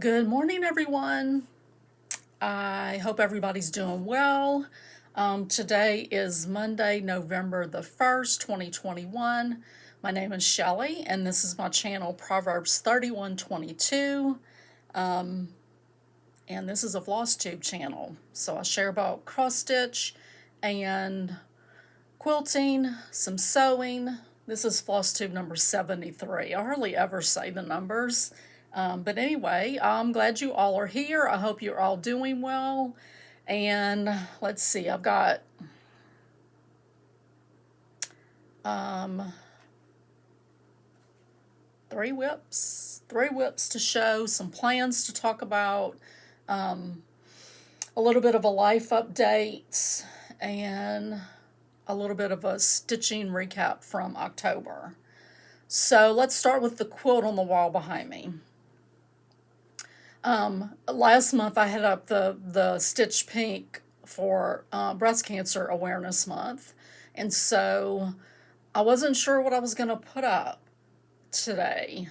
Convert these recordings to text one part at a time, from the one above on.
Good morning, everyone. I hope everybody's doing well. Today is Monday, November the 1st, 2021. My name is Shelly, and this is my channel, Proverbs 31:22. And this is a FlossTube channel. So I share about cross stitch and quilting, some sewing. This is FlossTube number 73. I hardly ever say the numbers. But anyway, I'm glad you all are here. I hope you're all doing well. And let's see, I've got three whips to show, some plans to talk about, a little bit of a life update, and a little bit of a stitching recap from October. So let's start with the quilt on the wall behind me. Last month I had up the Stitch Pink for Breast Cancer Awareness Month, and so I wasn't sure what I was going to put up today.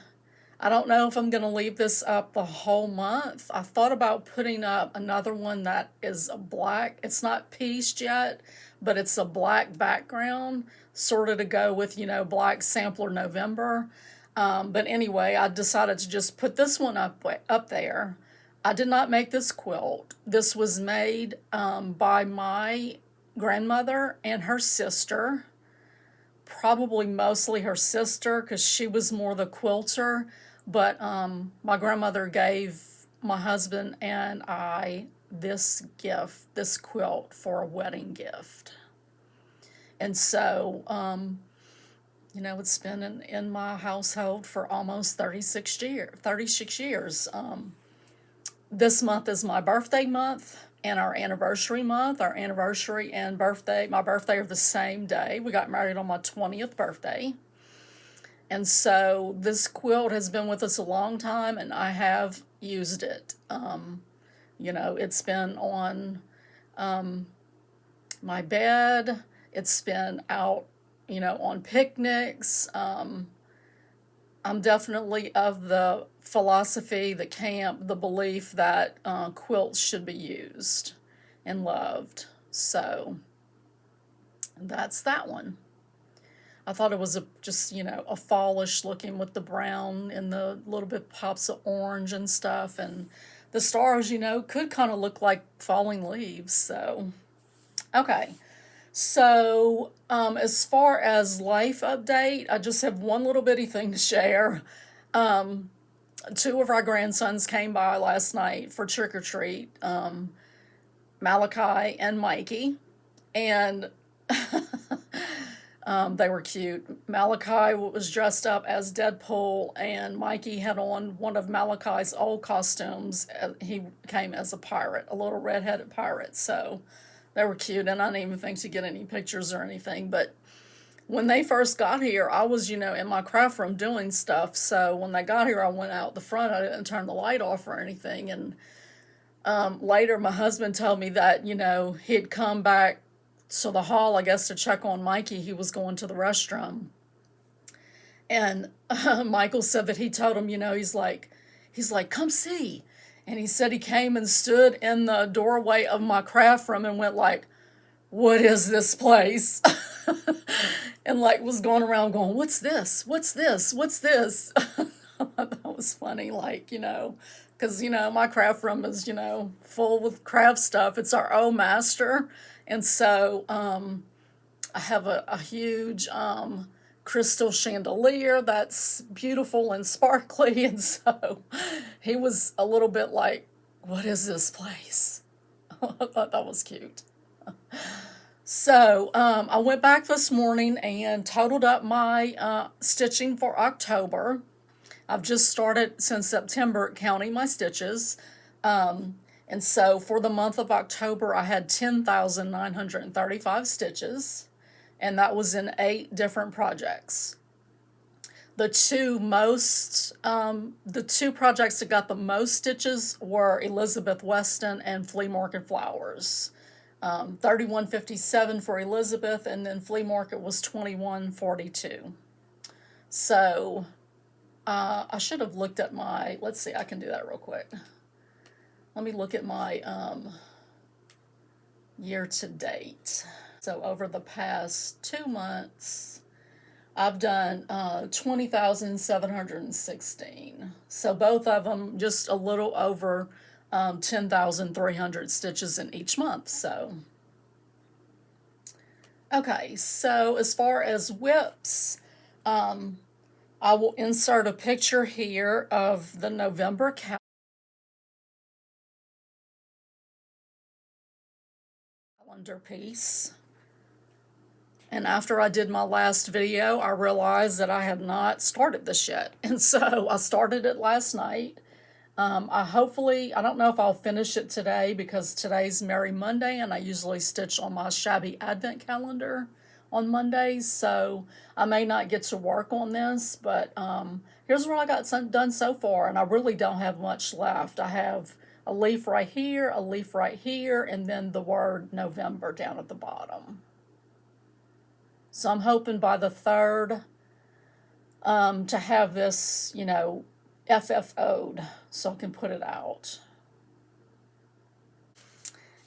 I don't know if I'm going to leave this up the whole month. I thought about putting up another one that is a black. It's not pieced yet, but it's a black background, sort of to go with, Black Sampler November. But anyway, I decided to just put this one up there. I did not make this quilt. This was made by my grandmother and her sister. Probably mostly her sister, because she was more the quilter. But my grandmother gave my husband and I this quilt, for a wedding gift. And so, it's been in my household for almost 36 years. This month is my birthday month and our anniversary month. Our anniversary and my birthday are the same day. We got married on my 20th birthday. And so this quilt has been with us a long time, and I have used it. It's been on my bed. It's been out, on picnics. I'm definitely of the philosophy, the belief that quilts should be used and loved. So that's that one. I thought it was just a fallish looking with the brown and the little bit pops of orange and stuff, and the stars, could kind of look like falling leaves. So, okay. So, as far as life update, I just have one little bitty thing to share. Two of our grandsons came by last night for trick or treat, Malachi and Mikey, and they were cute. Malachi was dressed up as Deadpool, and Mikey had on one of Malachi's old costumes. He came as a pirate, a little red-headed pirate. So they were cute, and I didn't even think to get any pictures or anything. But when they first got here, I was, in my craft room doing stuff. So when they got here, I went out the front. I didn't turn the light off or anything. And later, my husband told me that, he'd come back to the hall, I guess, to check on Mikey. He was going to the restroom. And Michael said that he told him, he's like, come see. And he said he came and stood in the doorway of my craft room and went like, what is this place? And like was going around going, what's this? What's this? What's this? That was funny, because, my craft room is, full with craft stuff. It's our own master. And so I have a huge crystal chandelier that's beautiful and sparkly. And so he was a little bit like, what is this place? I thought that was cute. So I went back this morning and totaled up my stitching for October. I've just started since September counting my stitches. And so for the month of October, I had 10,935 stitches, and that was in 8 different projects. The two projects that got the most stitches were Elizabeth Weston and Flea Market Flowers. 31.57 for Elizabeth, and then Flea Market was 21.42. So I should have looked at my, let's see, I can do that real quick. Let me look at my year to date. So over the past 2 months, I've done 20,716. So both of them just a little over 10,300 stitches in each month. So, okay, so as far as whips, I will insert a picture here of the November calendar piece. And after I did my last video, I realized that I had not started this yet. And so I started it last night. I don't know if I'll finish it today because today's Merry Monday and I usually stitch on my shabby advent calendar on Mondays. So I may not get to work on this, but here's what I got done so far. And I really don't have much left. I have a leaf right here, a leaf right here, and then the word November down at the bottom. So I'm hoping by the 3rd to have this, you know, FFO'd so I can put it out.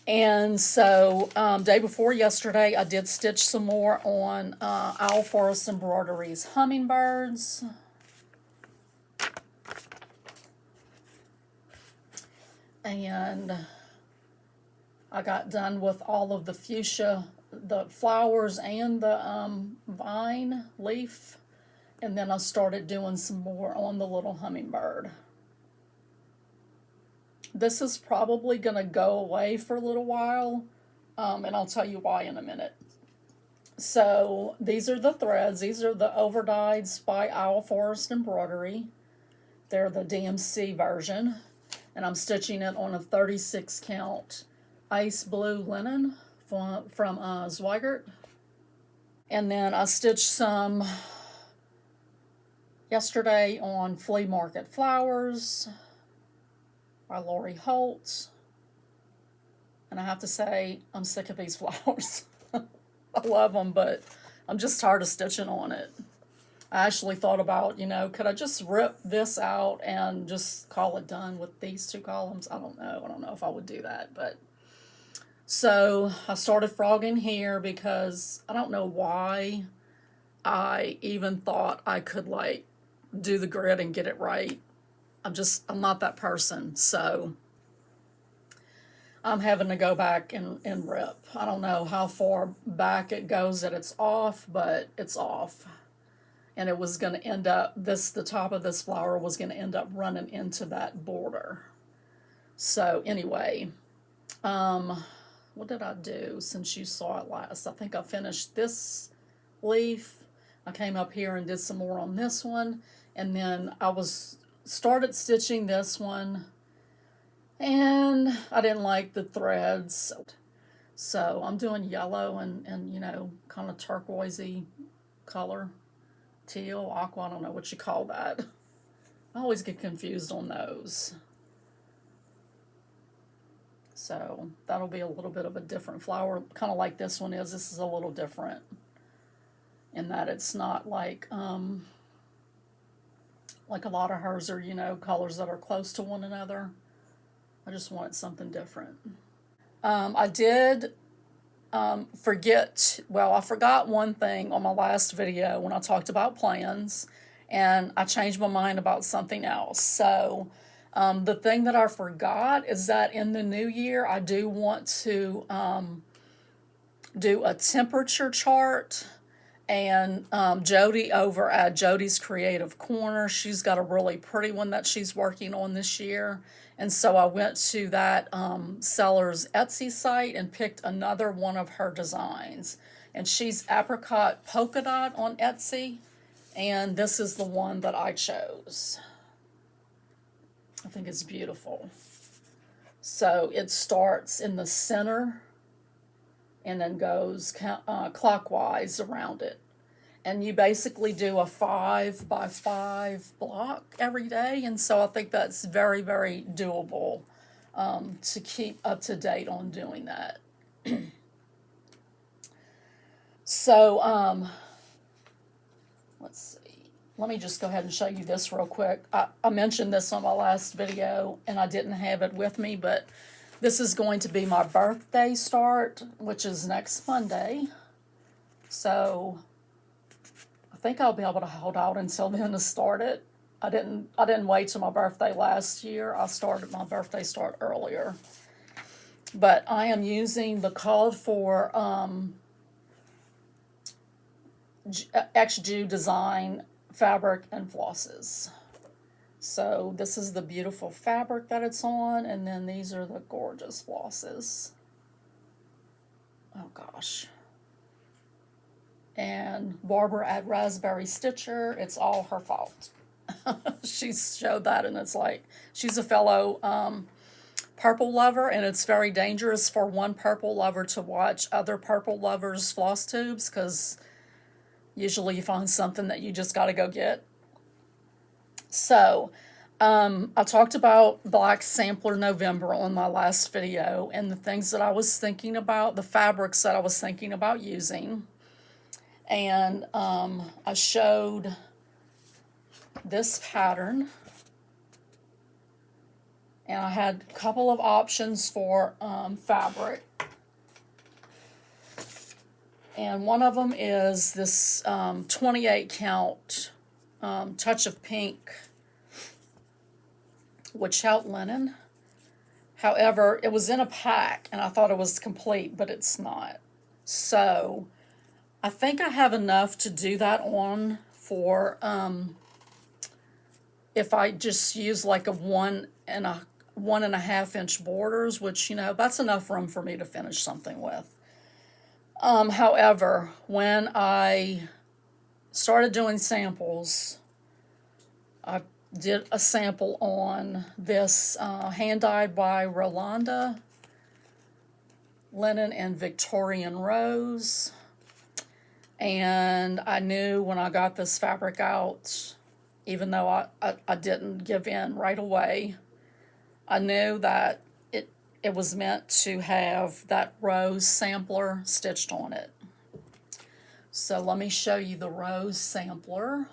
And so day before yesterday, I did stitch some more on Owl Forest Embroidery's hummingbirds. And I got done with all of the fuchsia, the flowers and the vine leaf, and then I started doing some more on the little hummingbird. This is probably going to go away for a little while, and I'll tell you why in a minute. So these are the threads. These are the overdyes by Owl Forest Embroidery. They're the DMC version, and I'm stitching it on a 36 count ice blue linen from Zweigert. And then I stitched some yesterday on Flea Market Flowers by Lori Holt. And I have to say, I'm sick of these flowers. I love them, but I'm just tired of stitching on it. I actually thought about, you know, could I just rip this out and just call it done with these 2 columns? I don't know. I don't know if I would do that, but so I started frogging here because I don't know why I even thought I could like do the grid and get it right. I'm not that person. So I'm having to go back and rip. I don't know how far back it goes that it's off, but it's off. And it was going to end up, the top of this flower was going to end up running into that border. So anyway, what did I do since you saw it last? I think I finished this leaf. I came up here and did some more on this one. And then I started stitching this one. And I didn't like the threads. So I'm doing yellow and you know, kind of turquoisey color. Teal, aqua, I don't know what you call that. I always get confused on those. So that'll be a little bit of a different flower, kind of like this one is. This is a little different in that it's not like a lot of hers are, you know, colors that are close to one another. I just wanted something different. I did I forgot one thing on my last video when I talked about plans, and I changed my mind about something else. So the thing that I forgot is that in the new year, I do want to do a temperature chart. And Jody over at Jody's Creative Corner, she's got a really pretty one that she's working on this year. And so I went to that seller's Etsy site and picked another one of her designs. And she's Apricot Polka Dot on Etsy. And this is the one that I chose. I think it's beautiful. So it starts in the center and then goes clockwise around it. And you basically do a 5 by 5 block every day. And so I think that's very, very doable to keep up to date on doing that. So, let's see. let me just go ahead and show you this real quick. I mentioned this on my last video, and I didn't have it with me, but this is going to be my birthday start, which is next Monday. So I think I'll be able to hold out until then to start it. I didn't wait till my birthday last year. I started my birthday start earlier. But I am using the called for XJU design fabric and flosses. So this is the beautiful fabric that it's on, and then these are the gorgeous flosses. Oh gosh. And Barbara at Raspberry Stitcher, it's all her fault. She showed that, and it's like, she's a fellow purple lover, and it's very dangerous for one purple lover to watch other purple lovers' floss tubes, because usually you find something that you just got to go get. So, I talked about Black Sampler November on my last video, and the things that I was thinking about, the fabrics that I was thinking about using. And I showed this pattern. And I had a couple of options for fabric. And one of them is this 28 count Touch of Pink Witchout linen. However, it was in a pack, and I thought it was complete, but it's not. So I think I have enough to do that on for if I just use like a 1.5 inch borders, which, you know, that's enough room for me to finish something with. However, when I started doing samples, I did a sample on this hand-dyed by Rolanda linen in Victorian Rose. And I knew when I got this fabric out, even though I didn't give in right away, I knew that it was meant to have that rose sampler stitched on it. So let me show you the rose sampler.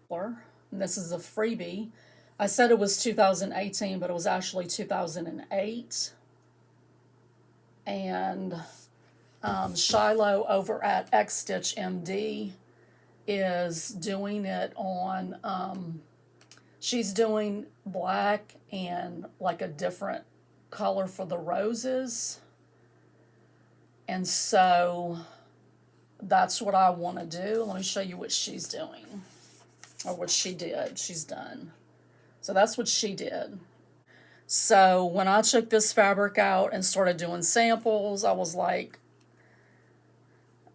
And this is a freebie. I said it was 2018, but it was actually 2008. And Shiloh over at xstitch MD is doing it on, she's doing black and like a different color for the roses. And so that's what I want to do. Let me show you what she's doing, or what she did. She's done. So that's what she did. So when I took this fabric out and started doing samples, I was like,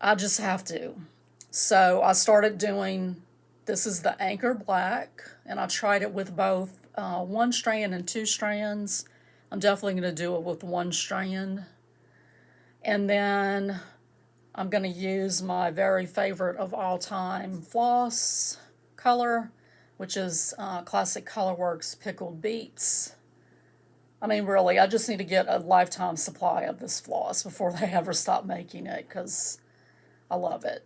I just have to. So I started doing, this is the Anchor Black, and I tried it with both 1 strand and 2 strands. I'm definitely going to do it with 1 strand. And then I'm going to use my very favorite of all time floss color, which is Classic Colorworks Pickled Beets. I mean, really, I just need to get a lifetime supply of this floss before they ever stop making it, because I love it.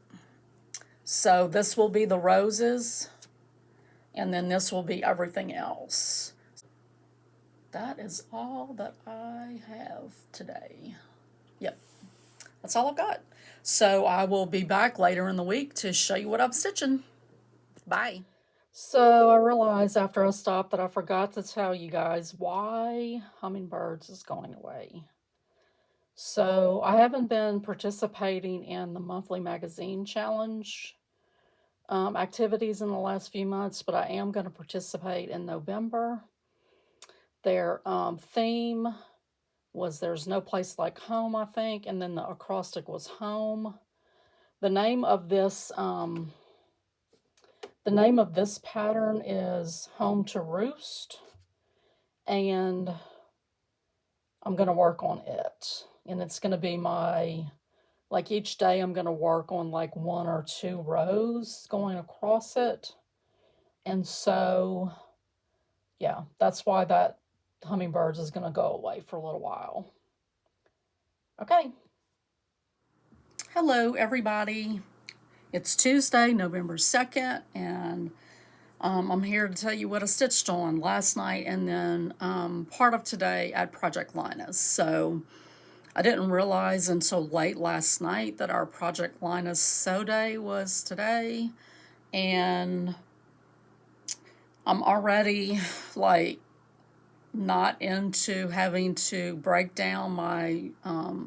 So this will be the roses, and then this will be everything else. That is all that I have today. Yep, that's all I've got. So I will be back later in the week to show you what I'm stitching. Bye. So I realized after I stopped that I forgot to tell you guys why Hummingbirds is going away. So I haven't been participating in the monthly magazine challenge activities in the last few months, but I am going to participate in November. Their theme was There's No Place Like Home, I think, and then the acrostic was home. The name of this pattern is Home to Roost, and I'm going to work on it. And it's going to be like each day I'm going to work on like 1 or 2 rows going across it. And so, yeah, that's why that Hummingbirds is going to go away for a little while. Okay. Hello, everybody. It's Tuesday, November 2nd, and I'm here to tell you what I stitched on last night and then part of today at Project Linus. So I didn't realize until late last night that our Project Linus sew day was today, and I'm already like not into having to break down my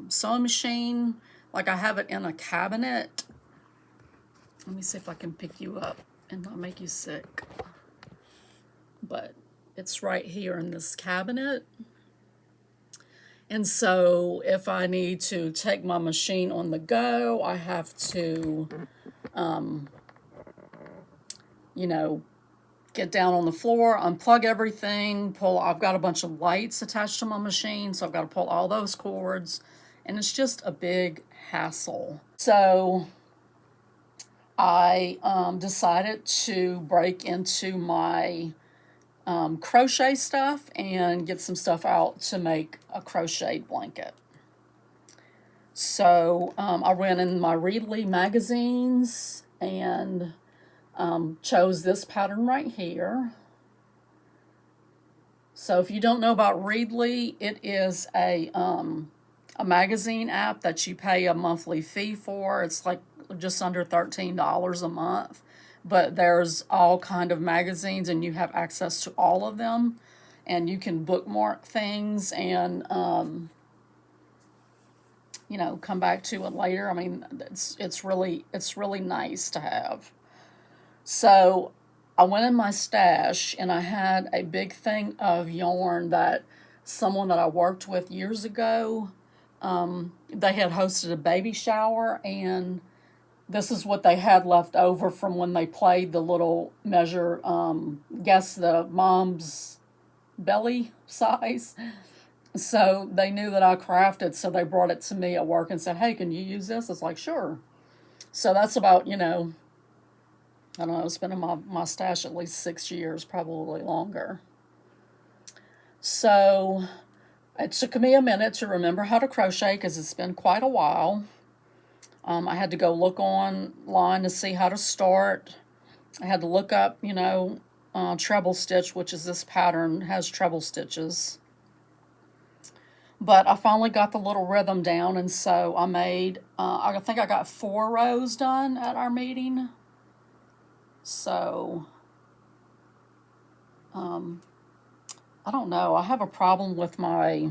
sewing machine. Like, I have it in a cabinet. Let me see if I can pick you up and not make you sick. But it's right here in this cabinet. And so if I need to take my machine on the go, I have to, get down on the floor, unplug everything, I've got a bunch of lights attached to my machine, so I've got to pull all those cords, and it's just a big hassle. So I decided to break into my crochet stuff and get some stuff out to make a crocheted blanket. So I went in my Readly magazines and chose this pattern right here. So if you don't know about Readly, it is a magazine app that you pay a monthly fee for. It's like just under $13 a month, but there's all kind of magazines and you have access to all of them, and you can bookmark things and come back to it later. I mean, it's really nice to have. So I went in my stash and I had a big thing of yarn that someone that I worked with years ago, they had hosted a baby shower, and this is what they had left over from when they played the little measure, guess the mom's belly size. So they knew that I crafted, so they brought it to me at work and said, hey, can you use this? It's like, sure. So that's about, I don't know, it's been in my stash at least 6 years, probably longer. So it took me a minute to remember how to crochet because it's been quite a while. I had to go look online to see how to start. I had to look up, treble stitch, which is this pattern, has treble stitches. But I finally got the little rhythm down, and so I made, I think I got 4 rows done at our meeting. So, I don't know. I have a problem with my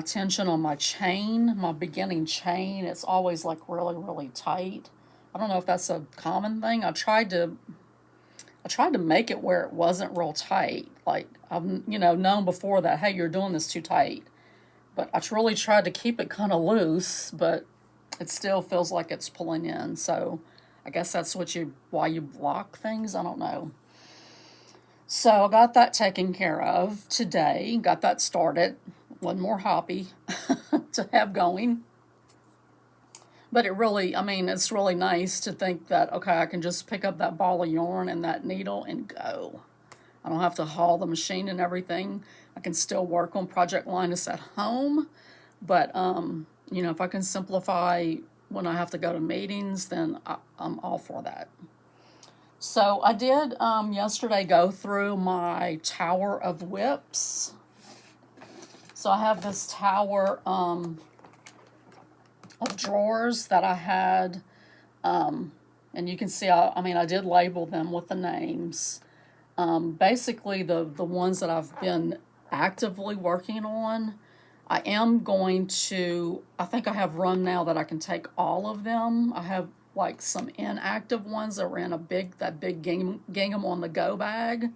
tension on my chain, my beginning chain. It's always like really, really tight. I don't know if that's a common thing. I tried to make it where it wasn't real tight. Like, I've, known before that, hey, you're doing this too tight. But I really tried to keep it kind of loose, but it still feels like it's pulling in. So I guess that's why you block things. I don't know. So I got that taken care of today. Got that started. One more hobby to have going. But it's really nice to think that, okay, I can just pick up that ball of yarn and that needle and go. I don't have to haul the machine and everything. I can still work on Project Linus at home. But, if I can simplify when I have to go to meetings, then I'm all for that. So I did yesterday go through my tower of whips. So I have this tower of drawers that I had, and you can see, I did label them with the names. Basically, the ones that I've been actively working on, I think I have room now that I can take all of them. I have like some inactive ones that were in that big gingham on the go bag.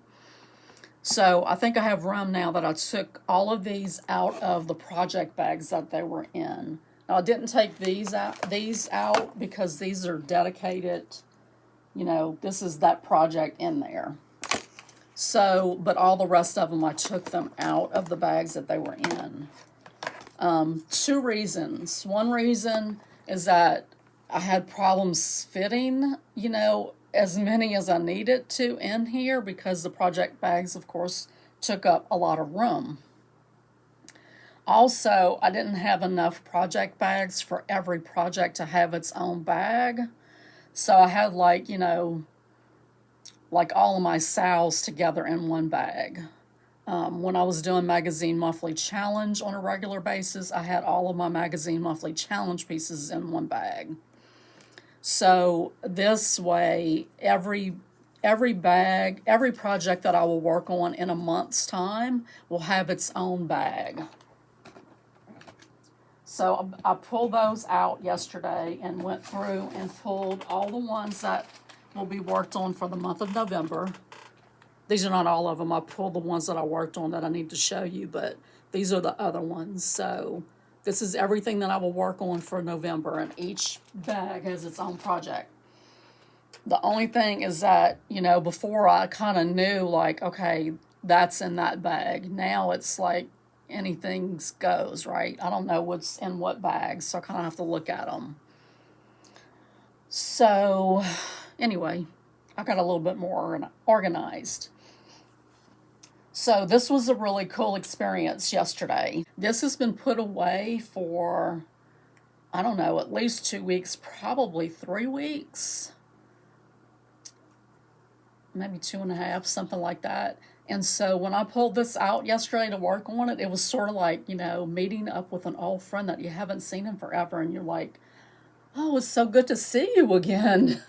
So I think I have room now that I took all of these out of the project bags that they were in. Now, I didn't take these out because these are dedicated, this is that project in there. So, but all the rest of them, I took them out of the bags that they were in. 2 reasons. One reason is that I had problems fitting, as many as I needed to in here because the project bags, of course, took up a lot of room. Also, I didn't have enough project bags for every project to have its own bag. So I had like, like all of my sales together in one bag. When I was doing Magazine Monthly Challenge on a regular basis, I had all of my Magazine Monthly Challenge pieces in one bag. So this way, every bag, every project that I will work on in a month's time will have its own bag. So I pulled those out yesterday and went through and pulled all the ones that will be worked on for the month of November. These are not all of them. I pulled the ones that I worked on that I need to show you, but these are the other ones. So this is everything that I will work on for November, and each bag has its own project. The only thing is that, before I kind of knew, like, okay, that's in that bag. Now it's like anything goes, right? I don't know what's in what bags, so I kind of have to look at them. So anyway, I got a little bit more organized. So this was a really cool experience yesterday. This has been put away for, I don't know, at least 2 weeks, probably 3 weeks, maybe 2.5, something like that. And so when I pulled this out yesterday to work on it, it was sort of like, meeting up with an old friend that you haven't seen in forever. And you're like, oh, it's so good to see you again.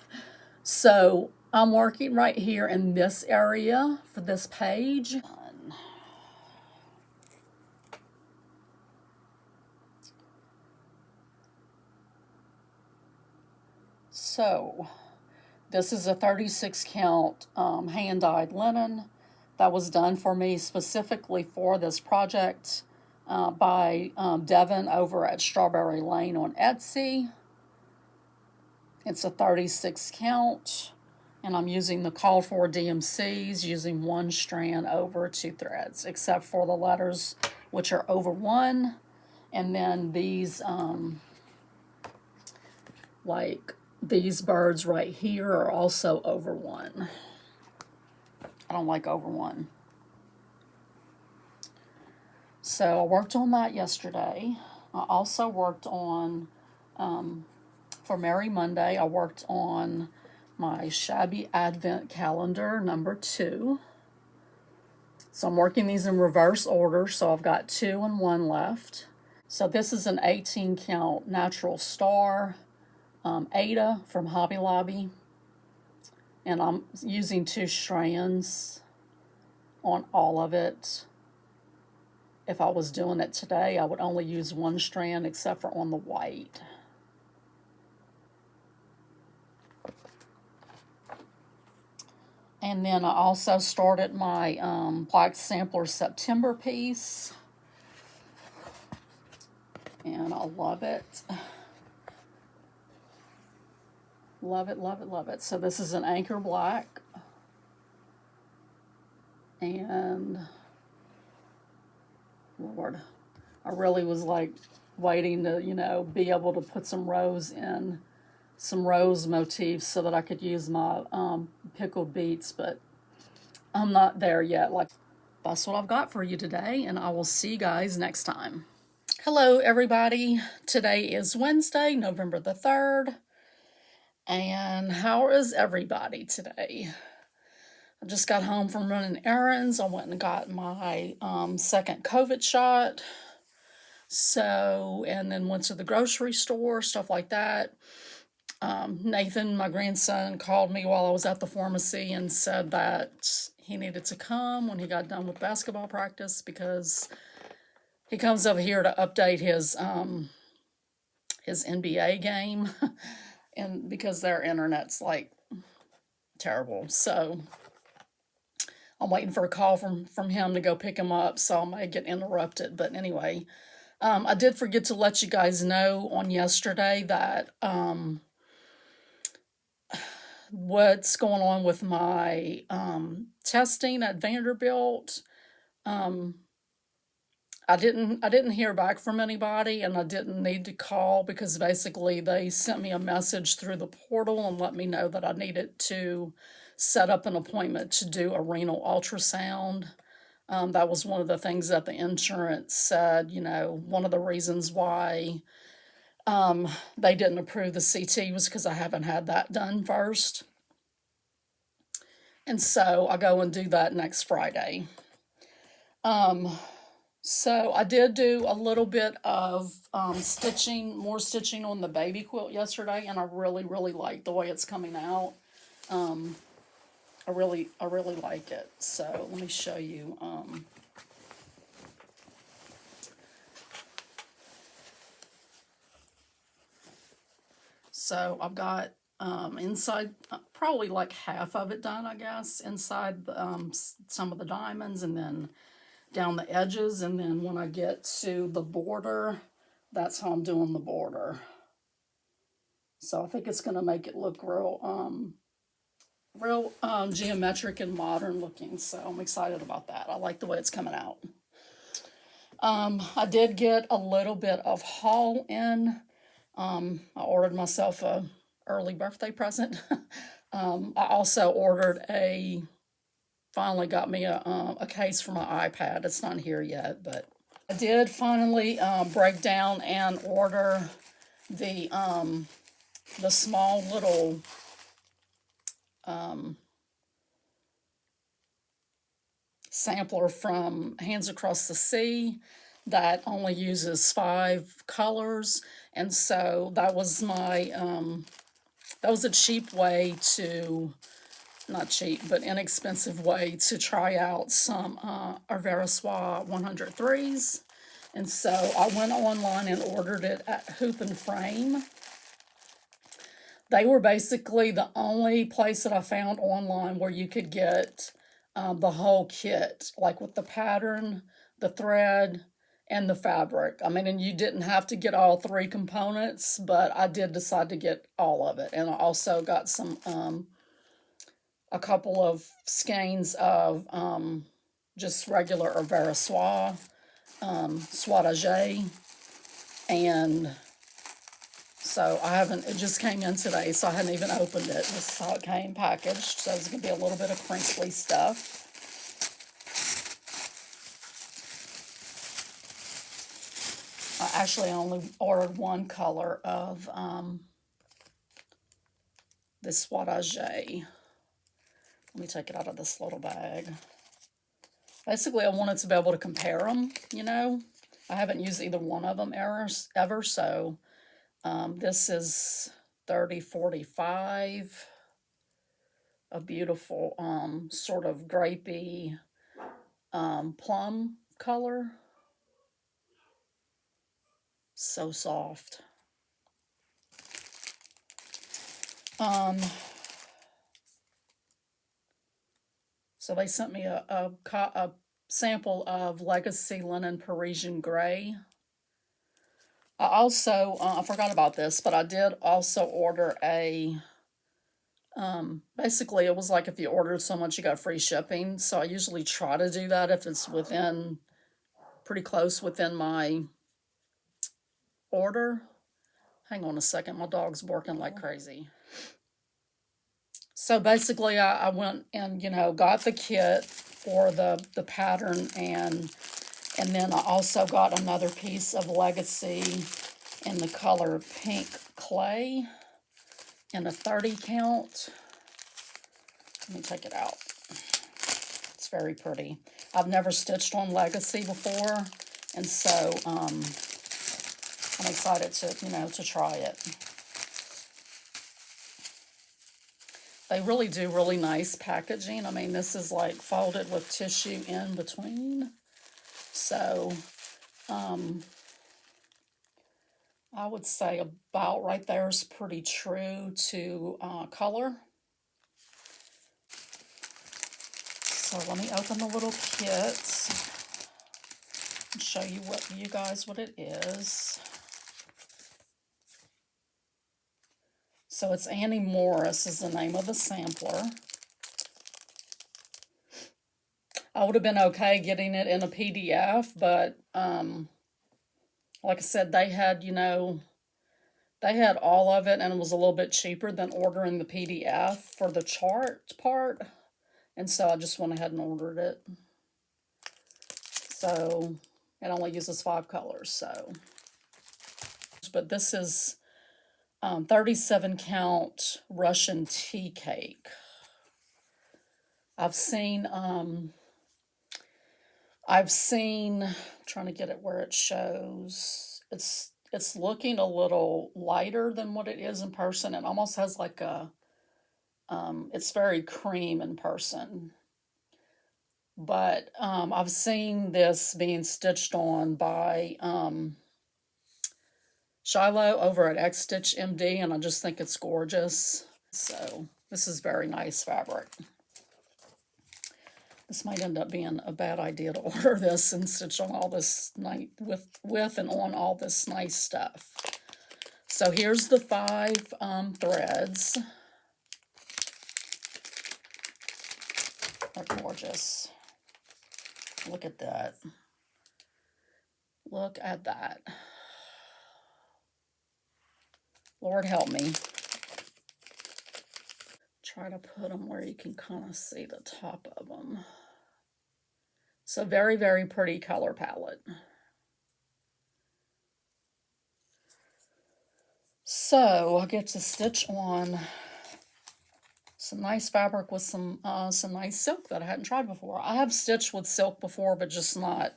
So I'm working right here in this area for this page. So this is a 36 count hand-dyed linen that was done for me specifically for this project by Devin over at Strawberry Lane on Etsy. It's a 36 count, and I'm using the call for DMCs, using one strand over 2 threads, except for the letters, which are over 1, and then these, like these birds right here are also over 1. I don't like over 1. So I worked on that yesterday. I also worked on, for Merry Monday, I worked on my Shabby Advent Calendar number 2. So I'm working these in reverse order, so I've got 2 and 1 left. So this is an 18 count natural star Ada from Hobby Lobby, and I'm using 2 strands on all of it. If I was doing it today, I would only use 1 strand, except for on the white. And then I also started my Black Sampler September piece, and I love it. Love it, love it, love it. So this is an Anchor Black, and Lord, I really was like waiting to, be able to put some rose in, some rose motifs so that I could use my pickled beets, but I'm not there yet. Like, that's what I've got for you today, and I will see you guys next time. Hello, everybody. Today is Wednesday, November the 3rd, and how is everybody today? I just got home from running errands. I went and got my second COVID shot. So, and then went to the grocery store, stuff like that. Nathan, my grandson, called me while I was at the pharmacy and said that he needed to come when he got done with basketball practice, because he comes over here to update his NBA game, and because their internet's like terrible. So I'm waiting for a call from him to go pick him up, so I may get interrupted. But anyway, I did forget to let you guys know on yesterday that what's going on with my testing at Vanderbilt. I didn't hear back from anybody, and I didn't need to call, because basically they sent me a message through the portal and let me know that I needed to set up an appointment to do a renal ultrasound. That was one of the things that the insurance said, you know, one of the reasons why they didn't approve the CT was because I haven't had that done first. And so I go and do that next Friday. So I did do a little bit of stitching, more stitching on the baby quilt yesterday, and I really, really like the way it's coming out. I really like it. So let me show you. So I've got inside probably like half of it done, I guess, inside some of the diamonds, and then down the edges, and then when I get to the border, that's how I'm doing the border. So I think it's going to make it look real geometric and modern looking, so I'm excited about that. I like the way it's coming out. I did get a little bit of haul in. I ordered myself a early birthday present. I also ordered finally got me a case for my iPad. It's not here yet, but I did finally break down and order the small little sampler from Hands Across the Sea that only uses 5 colors, and so that was my that was a cheap way to, not cheap, but inexpensive way to try out some Arveriswa 103s. And so I went online and ordered it at Hoop and Frame. They were basically the only place that I found online where you could get the whole kit, like with the pattern, the thread, and the fabric. I mean, and you didn't have to get all 3 components, but I did decide to get all of it. And I also got some a couple of skeins of just regular Hervera Soie, Soie, and so I haven't, it just came in today, so I hadn't even opened it. This is how it came packaged, so there's going to be a little bit of crinkly stuff. I actually only ordered one color of this Soie. Let me take it out of this little bag. Basically, I wanted to be able to compare them, you know. I haven't used either one of them ever, so this is 3045, a beautiful sort of grapey plum color. So soft. So they sent me a sample of Legacy Linen Parisian Gray. I also, I forgot about this, but I did also order basically it was like if you ordered so much you got free shipping. So I usually try to do that if it's pretty close within my order. Hang on a second, my dog's barking like crazy. So basically I went and, you know, got the kit for the pattern, and then I also got another piece of Legacy in the color Pink Clay in a 30 count. Let me take it out. It's very pretty. I've never stitched on Legacy before, and so I'm excited to, you know, to try it. They really do really nice packaging. I mean, this is like folded with tissue in between. So, I would say about right there is pretty true to color. So let me open the little kit and show you what it is. So it's Annie Morris is the name of the sampler. I would have been okay getting it in a PDF, but like I said, they had, you know, they had all of it, and it was a little bit cheaper than ordering the PDF for the chart part. And so I just went ahead and ordered it. So it only uses 5 colors. So, but this is 37 count Russian tea cake. I've seen, I'm trying to get it where it shows. It's looking a little lighter than what it is in person. It almost has like a, it's very cream in person. But I've seen this being stitched on by Shiloh over at xstitch MD, and I just think it's gorgeous. So this is very nice fabric. This might end up being a bad idea to order this and stitch on all this nice with and on all this nice stuff. So here's the 5 threads. They're gorgeous. Look at that. Look at that. Lord help me. Try to put them where you can kind of see the top of them. So very, very pretty color palette. So I get to stitch on some nice fabric with some nice silk that I hadn't tried before. I have stitched with silk before, but just not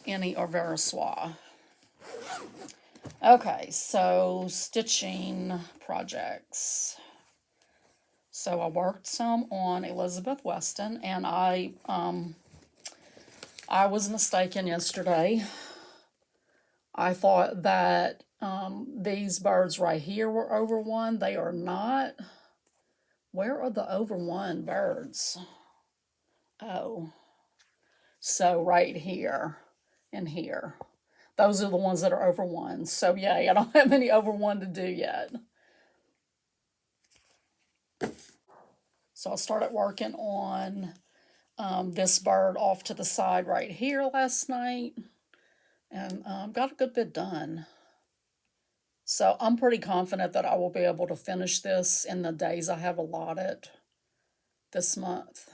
any or Verissois. Okay, so stitching projects. So I worked some on Elizabeth Weston, and I was mistaken yesterday. I thought that these birds right here were over one. They are not. Where are the over one birds? Oh, so right here and here. Those are the ones that are over one. So yay, I don't have any over one to do yet. So I started working on this bird off to the side right here last night, and got a good bit done. So I'm pretty confident that I will be able to finish this in the days I have allotted this month.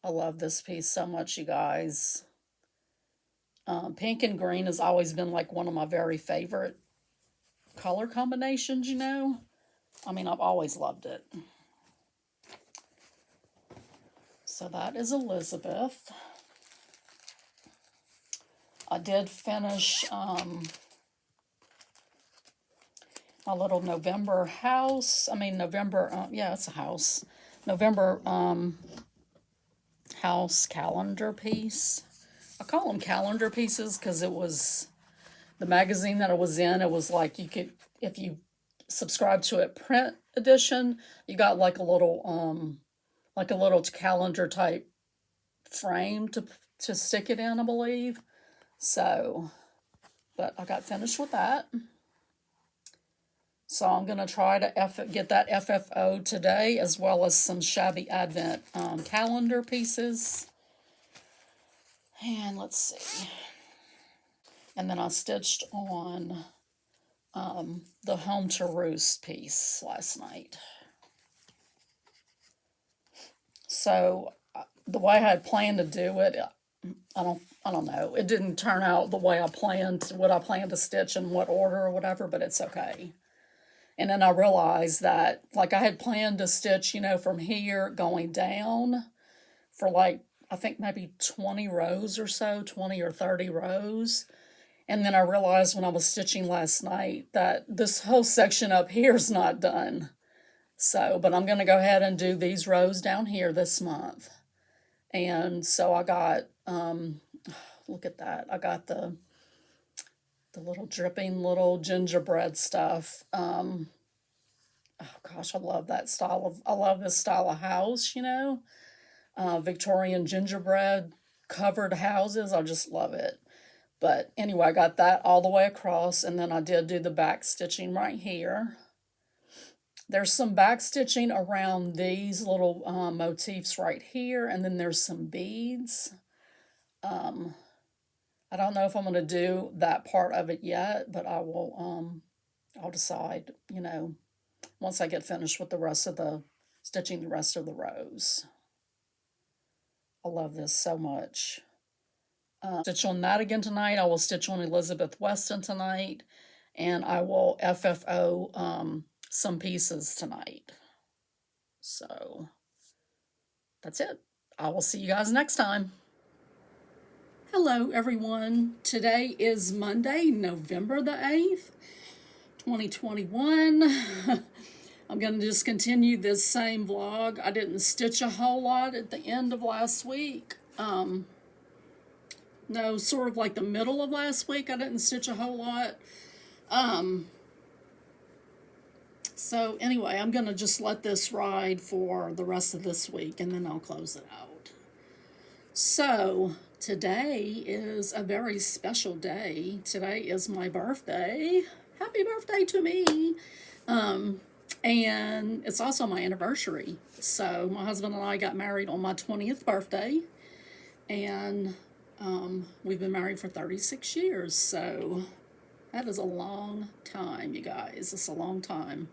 I love this piece so much, you guys. Pink and green has always been like one of my very favorite color combinations, you know. I mean, I've always loved it. So that is Elizabeth. I did finish my little November house. I mean, November, yeah, it's a house. November house calendar piece. I call them calendar pieces because it was the magazine that I was in. It was like you could, if you subscribe to a print edition, you got like a little calendar type frame to stick it in, I believe. So, but I got finished with that. So I'm going to try to get that FFO today, as well as some shabby Advent calendar pieces. And let's see. And then I stitched on the Home to Roost piece last night. So the way I had planned to do it, I don't know. It didn't turn out the way I planned, what I planned to stitch in what order or whatever, but it's okay. And then I realized that, like, I had planned to stitch, you know, from here going down for like, I think maybe 20 rows or so, 20 or 30 rows. And then I realized when I was stitching last night that this whole section up here is not done. So, but I'm going to go ahead and do these rows down here this month. And so I got, look at that. I got the little dripping little gingerbread stuff. Oh gosh, I love that style I love this style of house, you know. Victorian gingerbread covered houses. I just love it. But anyway, I got that all the way across, and then I did do the back stitching right here. There's some back stitching around these little motifs right here, and then there's some beads. I don't know if I'm going to do that part of it yet, but I will, I'll decide, you know, once I get finished with the rest of the stitching the rest of the rows. I love this so much. Stitch on that again tonight. I will stitch on Elizabeth Weston tonight, and I will FFO some pieces tonight. So that's it. I will see you guys next time. Hello, everyone. Today is Monday, November the 8th, 2021. I'm going to just continue this same vlog. I didn't stitch a whole lot at the end of last week. No, sort of like the middle of last week, I didn't stitch a whole lot. So anyway, I'm going to just let this ride for the rest of this week, and then I'll close it out. So today is a very special day. Today is my birthday. Happy birthday to me. And it's also my anniversary. So my husband and I got married on my 20th birthday, and we've been married for 36 years, so that is a long time, you guys. It's a long time.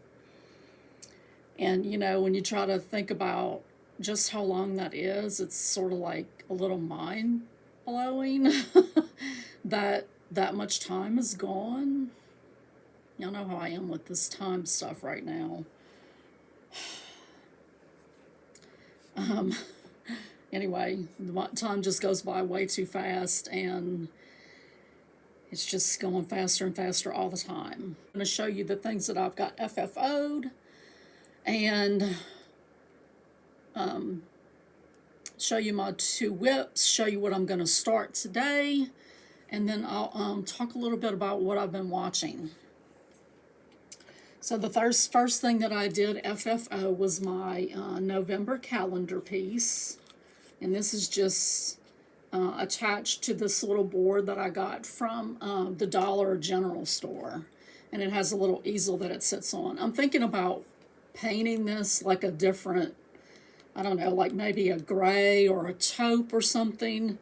And, you know, when you try to think about just how long that is, it's sort of like a little mind-blowing that much time is gone. Y'all know how I am with this time stuff right now. Anyway, the time just goes by way too fast, and it's just going faster and faster all the time. I'm going to show you the things that I've got FFO'd, and show you my 2 whips, show you what I'm going to start today, and then I'll talk a little bit about what I've been watching. So the first thing that I did FFO was my November calendar piece. And this is just attached to this little board that I got from the Dollar General store. And it has a little easel that it sits on. I'm thinking about painting this like a different, I don't know, like maybe a gray or a taupe or something.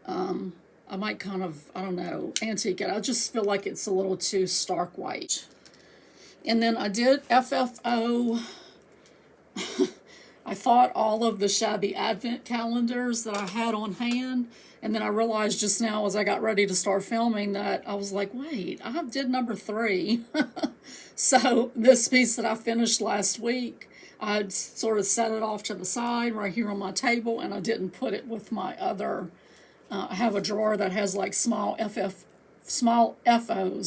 I might kind of, I don't know, antique it. I just feel like it's a little too stark white. And then I did FFO. I thought all of the shabby advent calendars that I had on hand, and then I realized just now as I got ready to start filming that I was like, wait, I did number 3. So this piece that I finished last week, I sort of set it off to the side right here on my table, and I didn't put it with my other, I have a drawer that has like small FOs,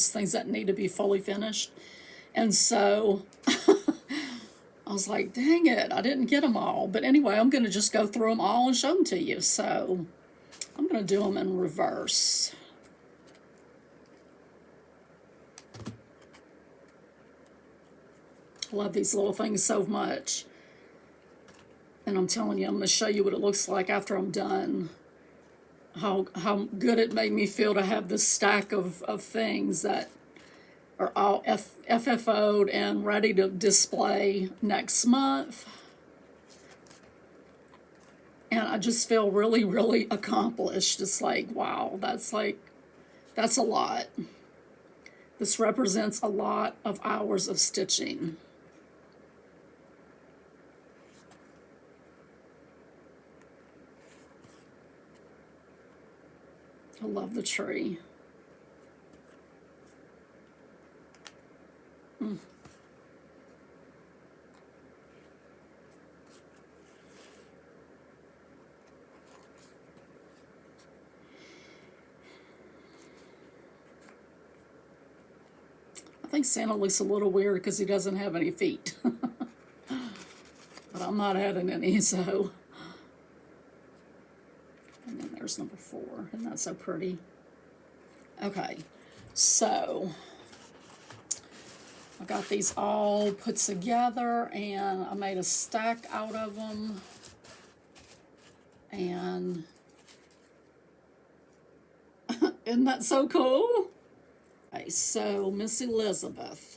things that need to be fully finished. And so I was like, dang it, I didn't get them all. But anyway, I'm going to just go through them all and show them to you. So I'm going to do them in reverse. I love these little things so much. And I'm telling you, I'm going to show you what it looks like after I'm done. How good it made me feel to have this stack of things that are all FFO'd and ready to display next month. And I just feel really, really accomplished. It's like, wow, that's a lot. This represents a lot of hours of stitching. I love the tree. I think Santa looks a little weird because he doesn't have any feet. But I'm not adding any, so. And then there's number 4. Isn't that so pretty? Okay, so I got these all put together, and I made a stack out of them. And isn't that so cool? Okay, so Miss Elizabeth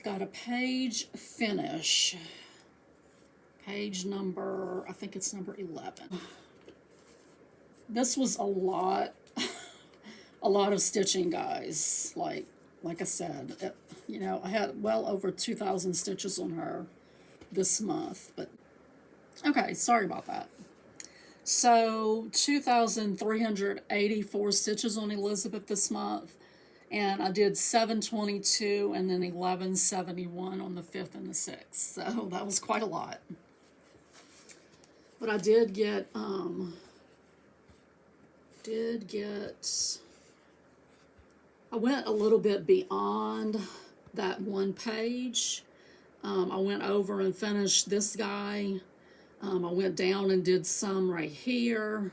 got a page finish. Page number, I think it's number 11. This was a lot of stitching, guys. Like I said, you know, I had well over 2,000 stitches on her this month, but Okay, sorry about that. So 2,384 stitches on Elizabeth this month, and I did 722 and then 1171 on the 5th and the 6th. So that was quite a lot. But I I went a little bit beyond that one page. I went over and finished this guy. I went down and did some right here,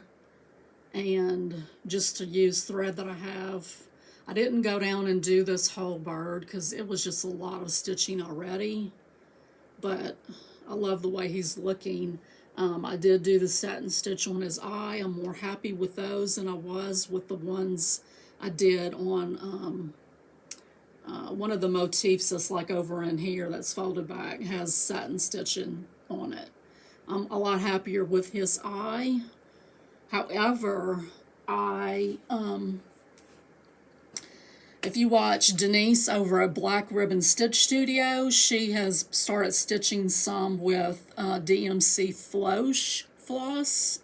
and just to use thread that I have. I didn't go down and do this whole bird because it was just a lot of stitching already, but I love the way he's looking. I did do the satin stitch on his eye. I'm more happy with those than I was with the ones I did on one of the motifs that's like over in here that's folded back, has satin stitching on it. I'm a lot happier with his eye. However, if you watch Denise over at Black Ribbon Stitch Studio, she has started stitching some with DMC floss,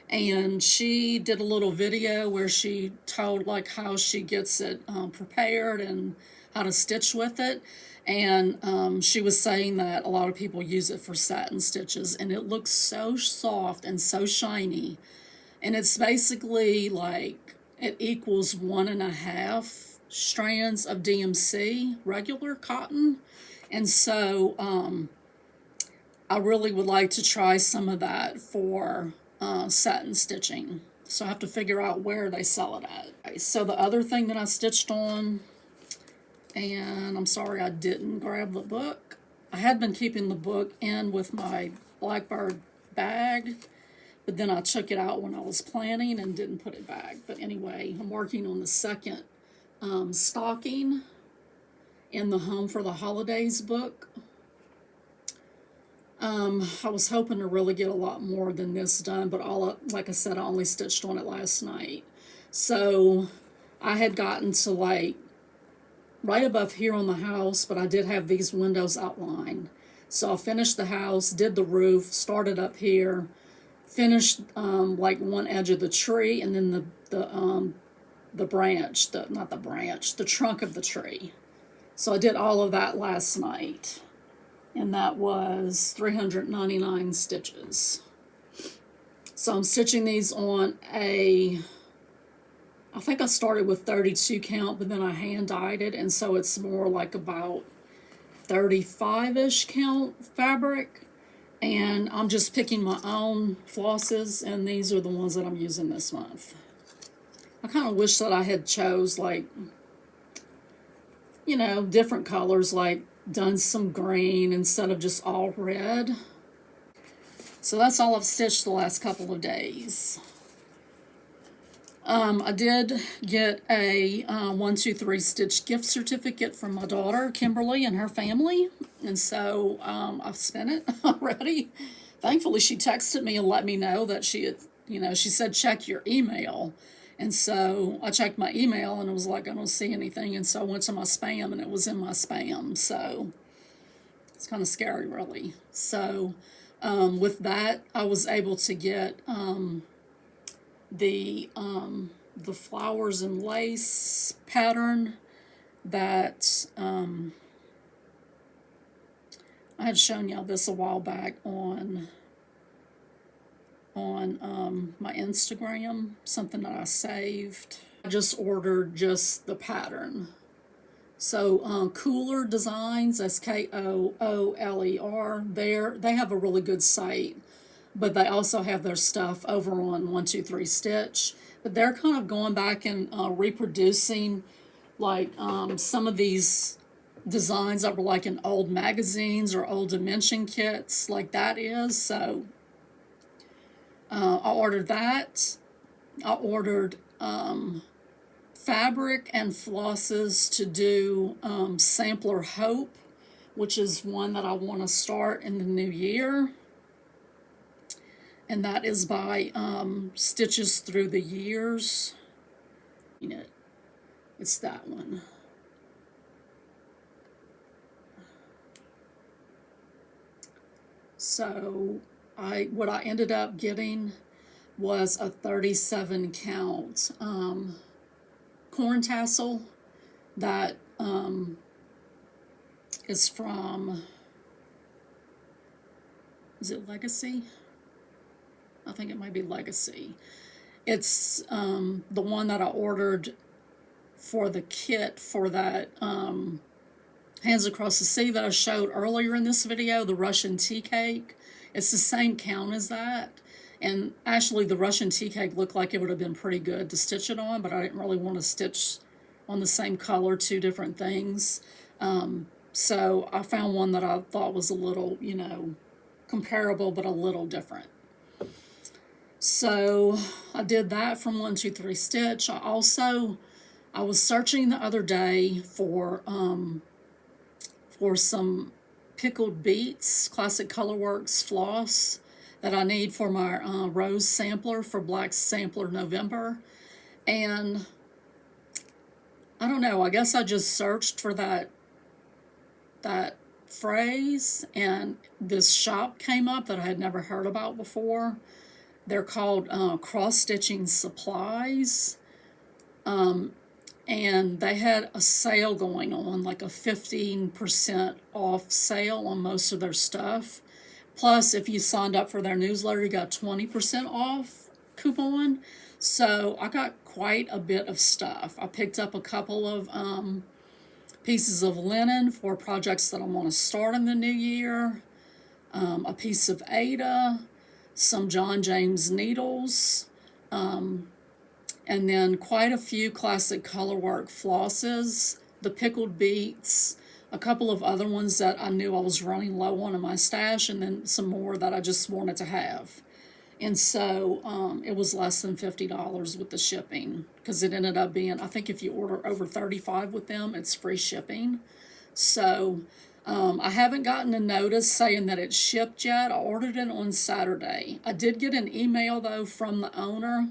and she did a little video where she told like how she gets it prepared and how to stitch with it. And she was saying that a lot of people use it for satin stitches, and it looks so soft and so shiny. And it's basically like it equals 1.5 strands of DMC regular cotton. And so I really would like to try some of that for satin stitching. So I have to figure out where they sell it at. Okay, so the other thing that I stitched on, and I'm sorry I didn't grab the book. I had been keeping the book in with my Blackbird bag, but then I took it out when I was planning and didn't put it back. But anyway, I'm working on the second stocking in the Home for the Holidays book. I was hoping to really get a lot more than this done, but like I said, I only stitched on it last night. So I had gotten to like right above here on the house, but I did have these windows outlined. So I finished the house, did the roof, started up here, finished like one edge of the tree, and then the branch, not the branch, the trunk of the tree. So I did all of that last night, and that was 399 stitches. So I'm stitching these on I think I started with 32 count, but then I hand dyed it, and so it's more like about 35-ish count fabric. And I'm just picking my own flosses, and these are the ones that I'm using this month. I kind of wish that I had chose like, you know, different colors, like done some green instead of just all red. So that's all I've stitched the last couple of days. I did get a 1, 2, 3 stitch gift certificate from my daughter, Kimberly, and her family. And so I've spent it already. Thankfully, she texted me and let me know that she had, you know, she said, check your email. And so I checked my email and it was like, I don't see anything. And so I went to my spam and it was in my spam. So it's kind of scary, really. So with that, I was able to get the flowers and lace pattern that I had shown y'all this a while back on my Instagram, something that I saved. I just ordered just the pattern. So Cooler Designs, that's KOOLER, they have a really good site, but they also have their stuff over on 1, 2, 3 Stitch. But they're kind of going back and reproducing like some of these designs that were like in old magazines or old dimension kits, like that is. So I ordered that. I ordered fabric and flosses to do Sampler Hope, which is one that I want to start in the new year. And that is by Stitches Through the Years. You know, it's that one. So what I ended up getting was a 37 count corn tassel that is from, is it Legacy? I think it might be Legacy. It's the one that I ordered for the kit for that Hands Across the Sea that I showed earlier in this video, the Russian tea cake. It's the same count as that. And actually the Russian tea cake looked like it would have been pretty good to stitch it on, but I didn't really want to stitch on the same color two different things. So I found one that I thought was a little, you know, comparable but a little different. So I did that from 1, 2, 3 Stitch. I was searching the other day for some pickled beets, Classic Colorworks floss that I need for my rose sampler for Black Sampler November. And I don't know, I guess I just searched for that phrase, and this shop came up that I had never heard about before. They're called Cross Stitching Supplies. And they had a sale going on, like a 15% off sale on most of their stuff. Plus, if you signed up for their newsletter, you got 20% off coupon. So I got quite a bit of stuff. I picked up a couple of pieces of linen for projects that I want to start in the new year, a piece of Ada, some John James needles, and then quite a few Classic Colorwork flosses, the pickled beets, a couple of other ones that I knew I was running low on in my stash, and then some more that I just wanted to have. And so it was less than $50 with the shipping, because it ended up being, I think if you order over 35 with them, it's free shipping. So I haven't gotten a notice saying that it's shipped yet. I ordered it on Saturday. I did get an email, though, from the owner,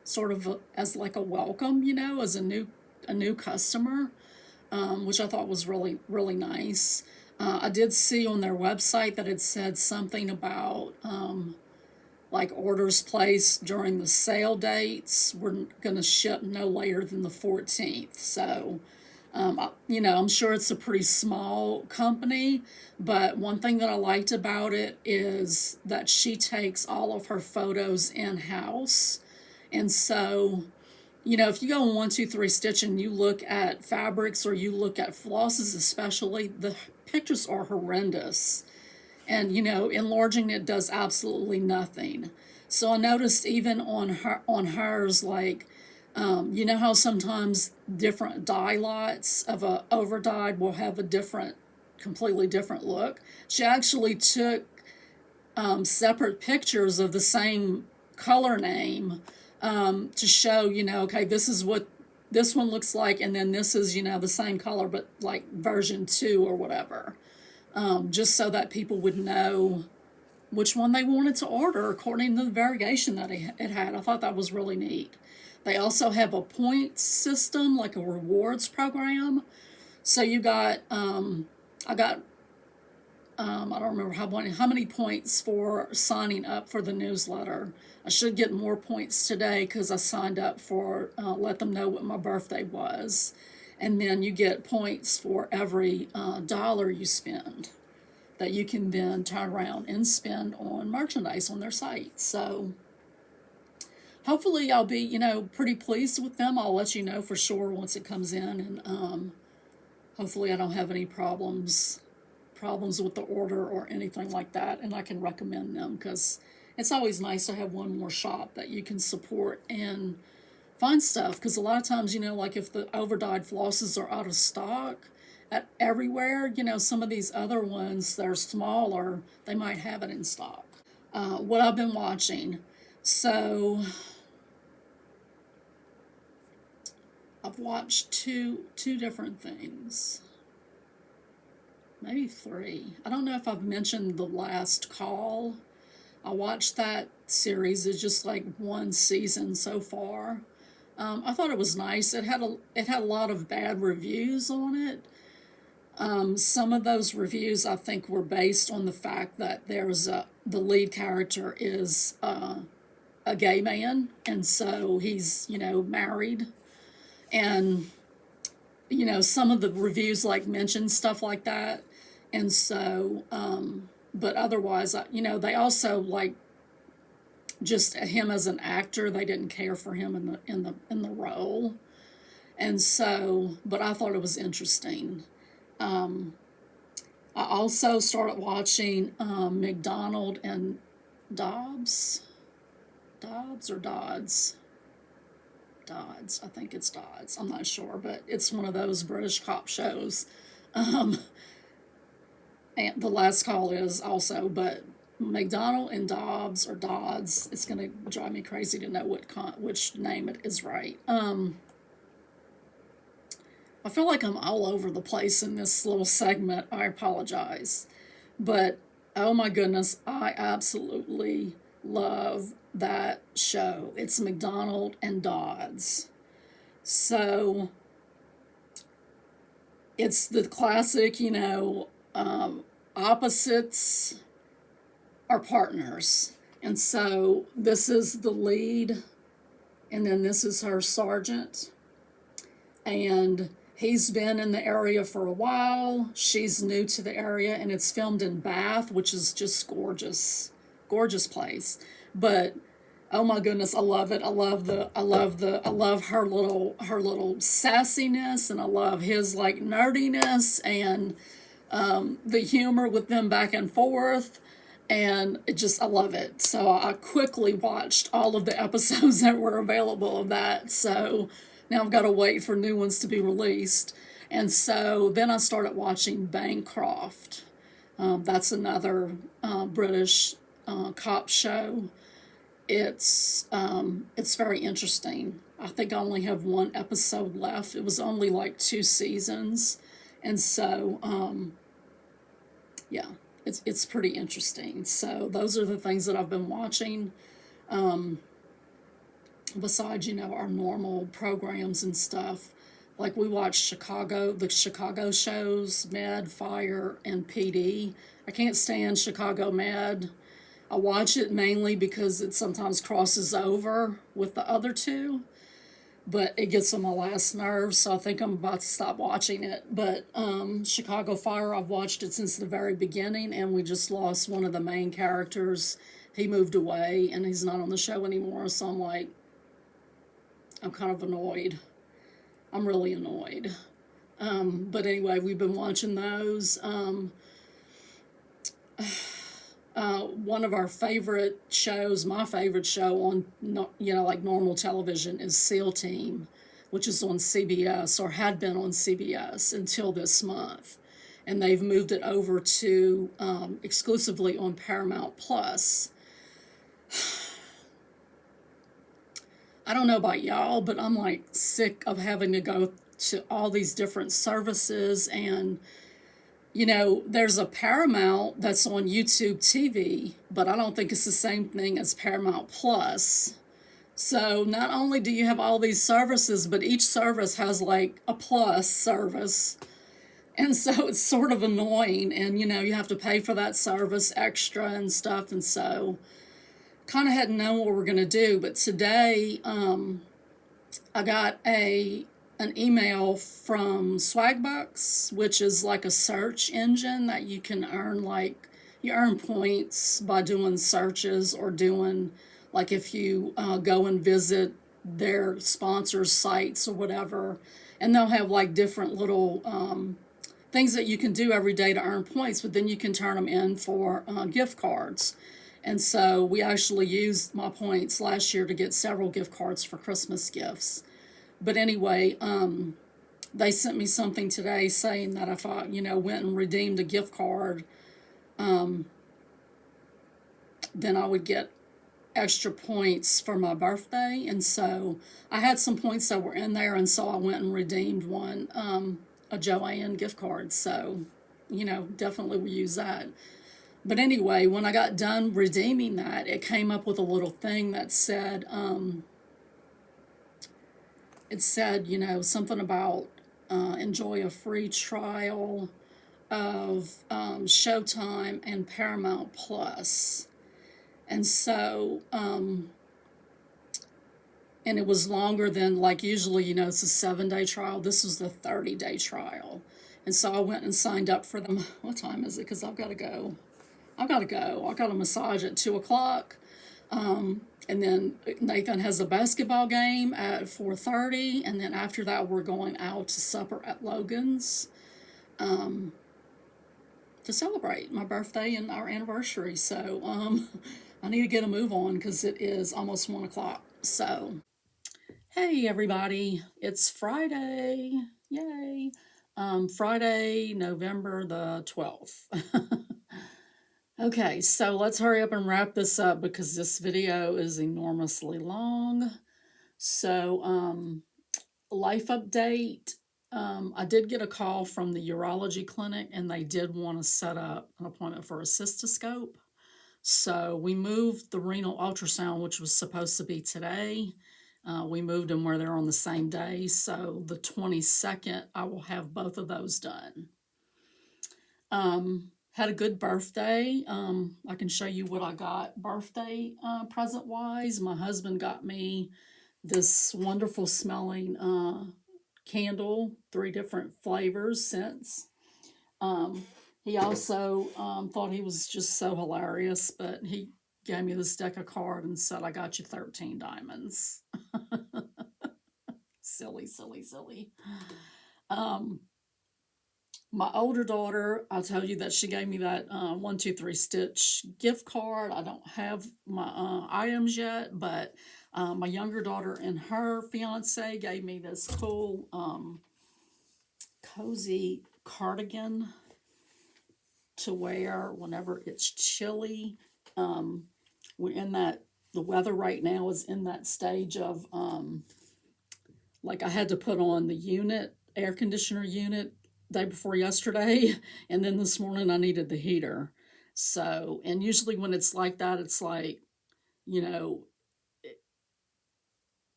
sort of as like a welcome, you know, as a new customer, which I thought was really, really nice. I did see on their website that it said something about like orders placed during the sale dates were going to ship no later than the 14th. So, you know, I'm sure it's a pretty small company, but one thing that I liked about it is that she takes all of her photos in-house. And so, you know, if you go on 1, 2, 3 Stitch and you look at fabrics or you look at flosses especially, the pictures are horrendous. And, you know, enlarging it does absolutely nothing. So I noticed even on hers, like, you know how sometimes different dye lots of a overdyed will have a completely different look? She actually took separate pictures of the same color name to show, you know, okay, this is what this one looks like, and then this is, you know, the same color, but like version 2 or whatever, just so that people would know which one they wanted to order according to the variegation that it had. I thought that was really neat. They also have a points system, like a rewards program. So you got, I got, I don't remember how many points for signing up for the newsletter. I should get more points today because I signed up for let them know what my birthday was. And then you get points for every dollar you spend that you can then turn around and spend on merchandise on their site. So hopefully I'll be, you know, pretty pleased with them. I'll let you know for sure once it comes in, and hopefully I don't have any problems with the order or anything like that, and I can recommend them, because it's always nice to have one more shop that you can support and find stuff, because a lot of times, you know, like if the overdyed flosses are out of stock at everywhere, you know, some of these other ones that are smaller, they might have it in stock. What I've been watching, so I've watched two different things, maybe 3. I don't know if I've mentioned The Last Call. I watched that series. It's just like 1 season so far. I thought it was nice. It had a lot of bad reviews on it. Some of those reviews I think were based on the fact that the lead character is a gay man, and so he's, married. And, some of the reviews like mention stuff like that. And so, but otherwise, they also like just him as an actor. They didn't care for him in the role. And so, but I thought it was interesting. I also started watching McDonald and Dobbs. Dobbs or Dodds? Dodds. I think it's Dodds. I'm not sure, but it's one of those British cop shows. Um, and the last call is also, but McDonald and Dobbs or Dodds. It's going to drive me crazy to know which name it is right. I feel like I'm all over the place in this little segment. I apologize. But oh my goodness, I absolutely love that show. It's McDonald and Dodds. So it's the classic, opposites are partners. And so this is the lead, and then this is her sergeant. And he's been in the area for a while. She's new to the area, and it's filmed in Bath, which is just gorgeous, gorgeous place. But oh my goodness, I love it. I love her little sassiness, and I love his like nerdiness, and the humor with them back and forth. And I love it. So I quickly watched all of the episodes that were available of that. So now I've got to wait for new ones to be released. And so then I started watching Bancroft. That's another British cop show. It's very interesting. I think I only have one episode left. It was only like 2 seasons. And so, yeah, it's pretty interesting. So those are the things that I've been watching. Besides, our normal programs and stuff. Like we watch the Chicago shows, Med, Fire, and PD. I can't stand Chicago Med. I watch it mainly because it sometimes crosses over with the other two, but it gets on my last nerves, so I think I'm about to stop watching it. But Chicago Fire, I've watched it since the very beginning, and we just lost one of the main characters. He moved away, and he's not on the show anymore, so I'm kind of annoyed. I'm really annoyed. But anyway, we've been watching those. One of our favorite shows, my favorite show on, like normal television, is SEAL Team, which is on CBS, or had been on CBS until this month. And they've moved it over to exclusively on Paramount Plus. I don't know about y'all, but I'm like sick of having to go to all these different services. And, there's a Paramount that's on YouTube TV, but I don't think it's the same thing as Paramount Plus. So not only do you have all these services, but each service has like a plus service. And so it's sort of annoying. And, you have to pay for that service extra and stuff. And so kind of hadn't known what we're going to do, but today I got an email from Swagbucks, which is like a search engine that you can you earn points by doing searches, or doing, like if you go and visit their sponsors' sites or whatever, and they'll have like different little things that you can do every day to earn points, but then you can turn them in for gift cards. And so we actually used my points last year to get several gift cards for Christmas gifts. But anyway, they sent me something today saying that if I, went and redeemed a gift card, then I would get extra points for my birthday. And so I had some points that were in there, and so I went and redeemed one, a Joanne gift card. So, definitely will use that. But anyway, when I got done redeeming that, it came up with a little thing that said, something about enjoy a free trial of Showtime and Paramount Plus. And so, and it was longer than, like, usually, it's a 7-day trial. This was the 30-day trial. And so I went and signed up for them. What time is it? Because I've got to go. I got a massage at 2 o'clock. And then Nathan has a basketball game at 4:30. And then after that, we're going out to supper at Logan's to celebrate my birthday and our anniversary. So I need to get a move on because it is almost 1 o'clock. So, hey everybody, it's Friday. Yay. Friday, November the 12th. Okay, so let's hurry up and wrap this up because this video is enormously long. So, life update. I did get a call from the urology clinic and they did want to set up an appointment for a cystoscope. So we moved the renal ultrasound, which was supposed to be today. We moved them where they're on the same day. So the 22nd, I will have both of those done. Had a good birthday. I can show you what I got birthday present wise. My husband got me this wonderful smelling candle, 3 different flavors, scents. He also thought he was just so hilarious, but he gave me this deck of cards and said, I got you 13 diamonds. Silly, silly, silly. My older daughter, I'll tell you that she gave me that 1-2-3 Stitch gift card. I don't have my items yet, but my younger daughter and her fiance gave me this cool cozy cardigan to wear whenever it's chilly. We're in that, the weather right now is in that stage of like I had to put on the unit, air conditioner unit, day before yesterday, and then this morning I needed the heater. So, and usually when it's like that, it's like, you know,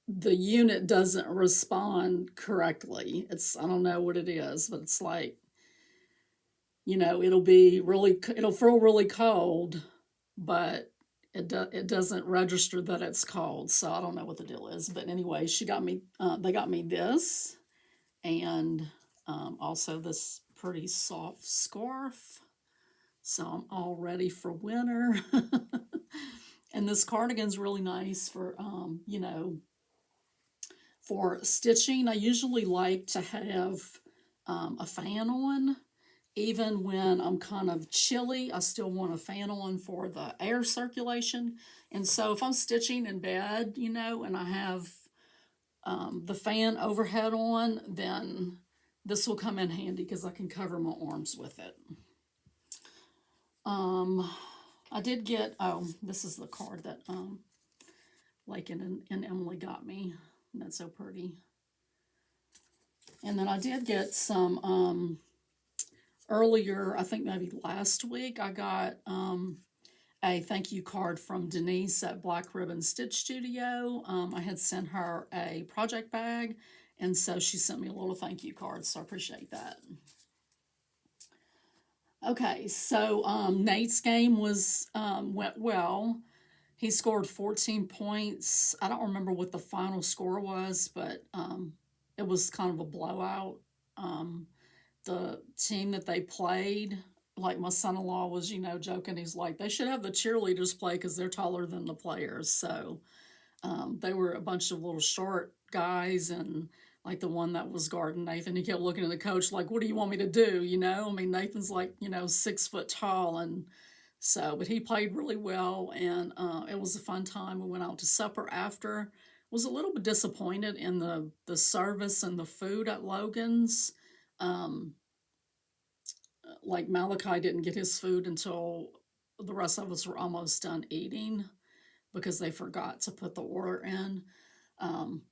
the unit doesn't respond correctly. I don't know what it is, but it's like, it'll feel really cold, but it doesn't register that it's cold. So I don't know what the deal is. But anyway, they got me this, and also this pretty soft scarf. So I'm all ready for winter. And this cardigan's really nice for, for stitching. I usually like to have a fan on. Even when I'm kind of chilly, I still want a fan on for the air circulation. And so if I'm stitching in bed, and I have the fan overhead on, then this will come in handy because I can cover my arms with it. I did get, this is the card that Lakin and Emily got me. And that's so pretty. And then I did get some earlier, I think maybe last week, I got a thank you card from Denise at Black Ribbon Stitch Studio. I had sent her a project bag, and so she sent me a little thank you card, so I appreciate that. Okay, so Nate's game went well. He scored 14 points. I don't remember what the final score was, but it was kind of a blowout. The team that they played, like my son-in-law was, joking. He's like, they should have the cheerleaders play because they're taller than the players. So they were a bunch of little short guys, and like the one that was guarding Nathan, he kept looking at the coach like, what do you want me to do? I mean, Nathan's like, 6 foot tall, and so, but he played really well, and it was a fun time. We went out to supper after. Was a little bit disappointed in the service and the food at Logan's. Like Malachi didn't get his food until the rest of us were almost done eating because they forgot to put the order in.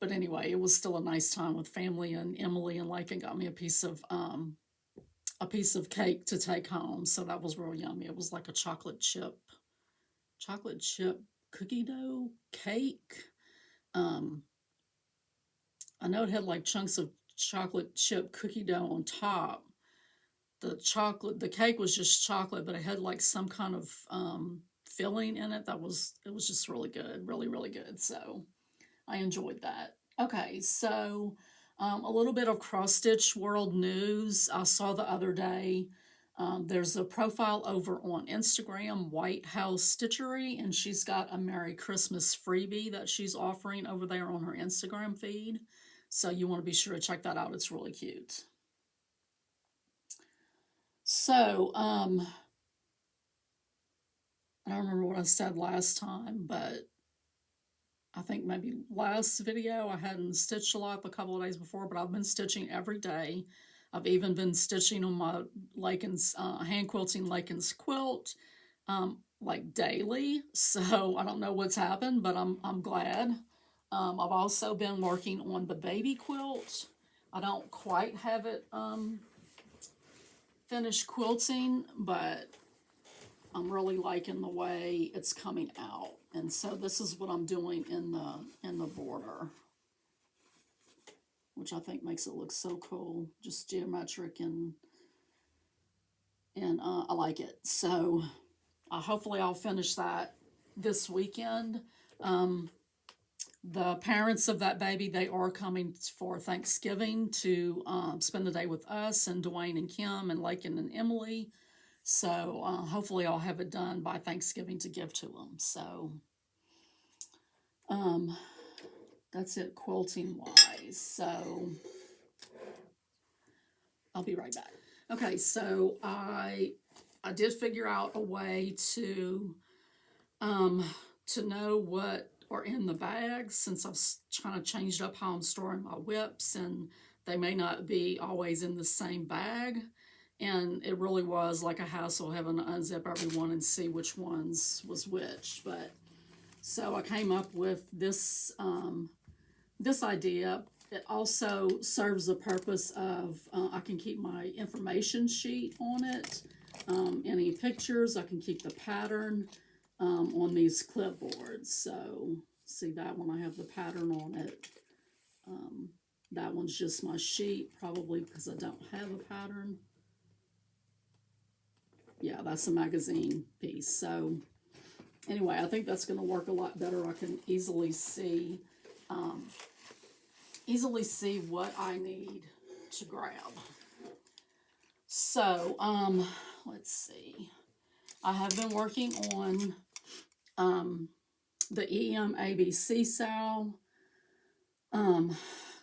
But anyway, it was still a nice time with family, and Emily and Lakin got me a piece of cake to take home. So that was real yummy. It was like a chocolate chip cookie dough cake. I know it had like chunks of chocolate chip cookie dough on top. the chocolate, the cake was just chocolate, but it had like some kind of filling in it. It was just really good, really, really good. So I enjoyed that. Okay, so a little bit of cross stitch world news. I saw the other day. There's a profile over on Instagram, White House Stitchery, and she's got a Merry Christmas freebie that she's offering over there on her Instagram feed. So you want to be sure to check that out. It's really cute. So, I don't remember what I said last time, but I think maybe last video I hadn't stitched a lot the couple of days before, but I've been stitching every day. I've even been stitching on my Lakin's hand quilting Lakin's quilt like daily. So I don't know what's happened, but I'm glad. I've also been working on the baby quilt. I don't quite have it finished quilting, but I'm really liking the way it's coming out. And so this is what I'm doing in the border, which I think makes it look so cool, just geometric, and I like it. So hopefully I'll finish that this weekend. The parents of that baby, they are coming for Thanksgiving to spend the day with us, and Dwayne and Kim and Lakin and Emily. So hopefully I'll have it done by Thanksgiving to give to them. So that's it quilting wise. So I'll be right back. Okay, so I did figure out a way to know what are in the bags, since I've kind of changed up how I'm storing my whips, and they may not be always in the same bag. And it really was like a hassle having to unzip everyone and see which ones was which. But so I came up with this this idea. It also serves the purpose of I can keep my information sheet on it. Any pictures, I can keep the pattern on these clipboards. So see that one, I have the pattern on it. That one's just my sheet, probably because I don't have a pattern. Yeah, that's a magazine piece. So anyway, I think that's going to work a lot better. I can easily see what I need to grab. So let's see. I have been working on the EM ABC SAL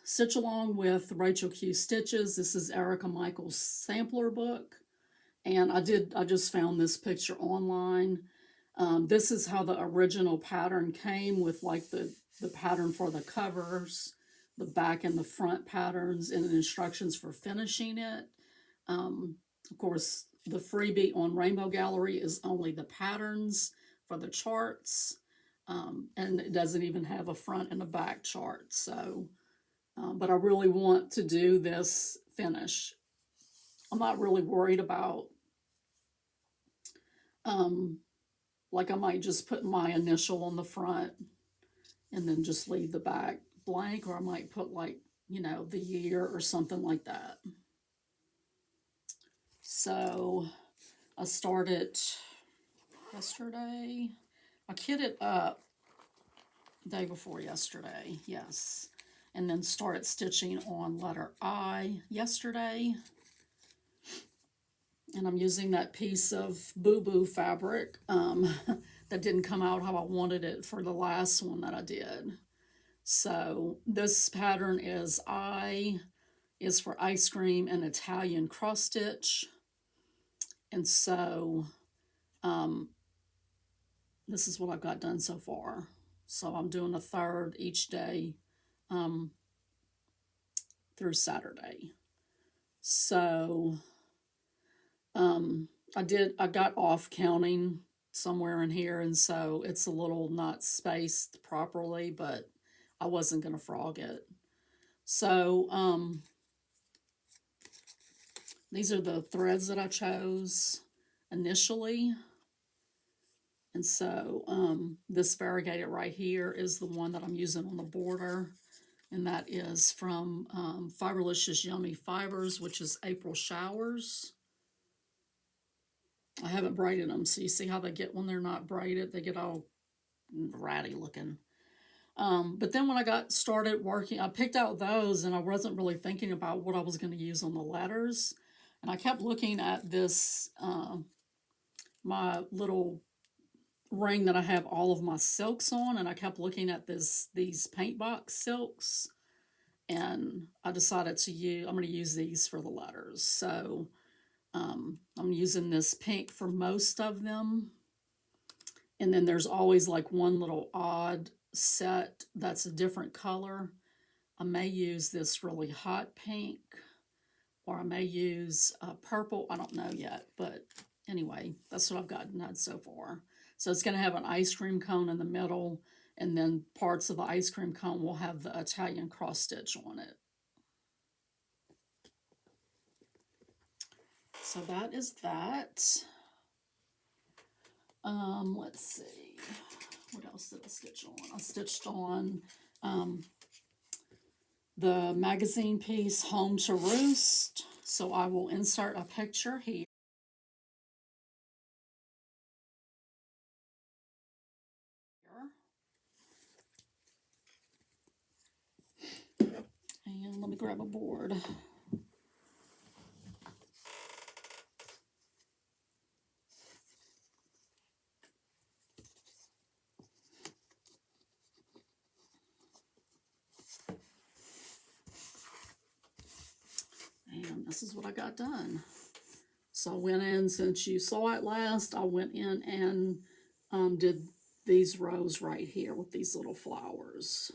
Stitch Along with Rachel Q Stitches. This is Erica Michaels' sampler book. And I just found this picture online. This is how the original pattern came, with like the pattern for the covers, the back and the front patterns, and the instructions for finishing it. Of course, the freebie on Rainbow Gallery is only the patterns for the charts. And it doesn't even have a front and a back chart. So, but I really want to do this finish. I'm not really worried about, like I might just put my initial on the front and then just leave the back blank, or I might put like, the year or something like that. So I started yesterday. I kitted up the day before yesterday, yes. And then started stitching on letter I yesterday. And I'm using that piece of Boo Boo fabric that didn't come out how I wanted it for the last one that I did. So this pattern is for ice cream and Italian cross stitch. And so this is what I've got done so far. So I'm doing a third each day through Saturday. So I got off counting somewhere in here, and so it's a little not spaced properly, but I wasn't going to frog it. So these are the threads that I chose initially. And so this variegated right here is the one that I'm using on the border. And that is from Fiberlicious Yummy Fibers, which is April Showers. I haven't braided them, so you see how they get when they're not braided? They get all ratty looking. But then when I got started working, I picked out those and I wasn't really thinking about what I was going to use on the letters. And I kept looking at this, my little ring that I have all of my silks on, and I kept looking at these paint box silks, and I decided I'm going to use these for the letters. So I'm using this pink for most of them, and then there's always like one little odd set that's a different color. I may use this really hot pink, or I may use purple. I don't know yet, but anyway, that's what I've gotten at so far. So it's going to have an ice cream cone in the middle, and then parts of the ice cream cone will have the Italian cross stitch on it. So that is that. Let's see. What else did I stitch on? I stitched on the magazine piece, Home to Roost. So I will insert a picture here. And let me grab a board. And this is what I got done. So I went in, since you saw it last, I went in and did these rows right here with these little flowers.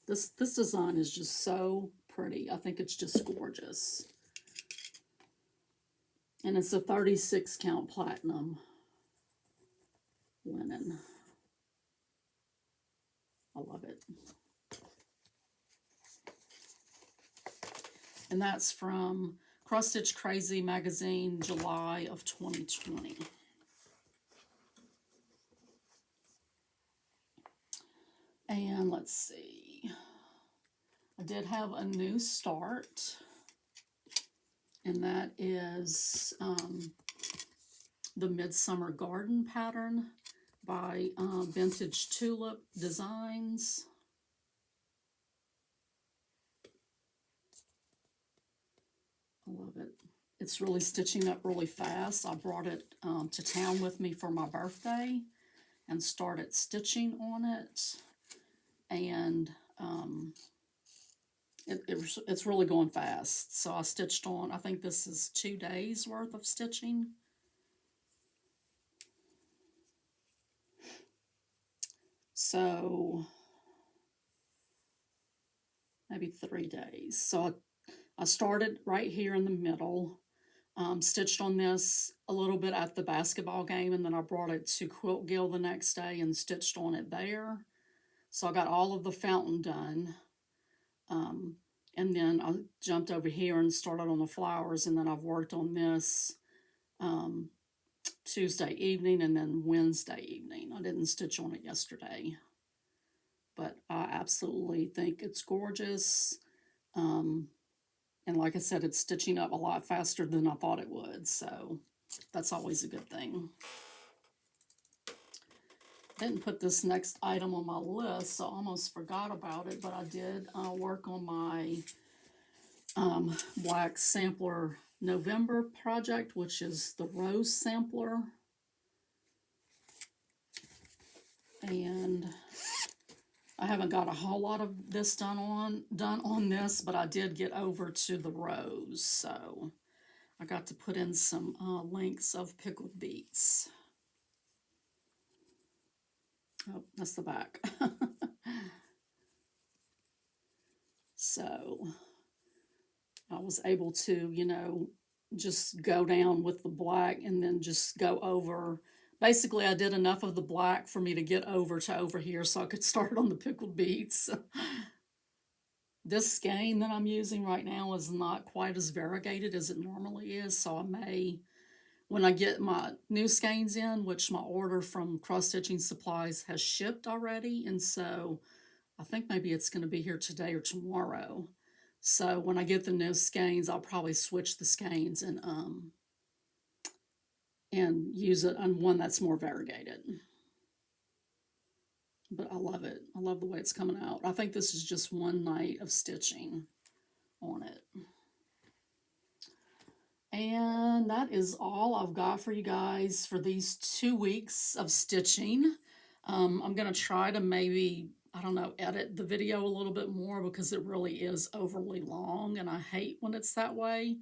This design is just so pretty. I think it's just gorgeous. And it's a 36 count platinum linen. I love it. And that's from Cross Stitch Crazy magazine, July of 2020. And let's see. I did have a new start, and that is the Midsummer Garden pattern by Vintage Tulip Designs. I love it. It's really stitching up really fast. I brought it to town with me for my birthday and started stitching on it. And it's really going fast. So I stitched on, I think this is 2 days worth of stitching. So maybe 3 days. So I started right here in the middle, stitched on this a little bit at the basketball game, and then I brought it to Quilt Guild the next day and stitched on it there. So I got all of the fountain done. And then I jumped over here and started on the flowers, and then I've worked on this Tuesday evening and then Wednesday evening. I didn't stitch on it yesterday, but I absolutely think it's gorgeous. And like I said, it's stitching up a lot faster than I thought it would, so that's always a good thing. Didn't put this next item on my list, so I almost forgot about it, but I did work on my black sampler November project, which is the rose sampler. And I haven't got a whole lot of this done on this, but I did get over to the rose, so I got to put in some links of pickled beets. Oh, that's the back. So I was able to, just go down with the black and then just go over. Basically, I did enough of the black for me to get over here so I could start on the pickled beets. This skein that I'm using right now is not quite as variegated as it normally is, so I may, when I get my new skeins in, which my order from Cross Stitching Supplies has shipped already, and so I think maybe it's going to be here today or tomorrow. So when I get the new skeins, I'll probably switch the skeins and and use it on one that's more variegated. But I love it. I love the way it's coming out. I think this is just one night of stitching on it. And that is all I've got for you guys for these 2 weeks of stitching. I'm going to try to maybe, I don't know, edit the video a little bit more because it really is overly long and I hate when it's that way.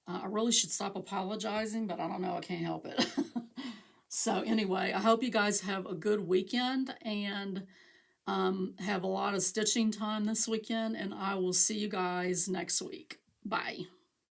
I really should stop apologizing, but I don't know, I can't help it. So anyway, I hope you guys have a good weekend and have a lot of stitching time this weekend, and I will see you guys next week. Bye.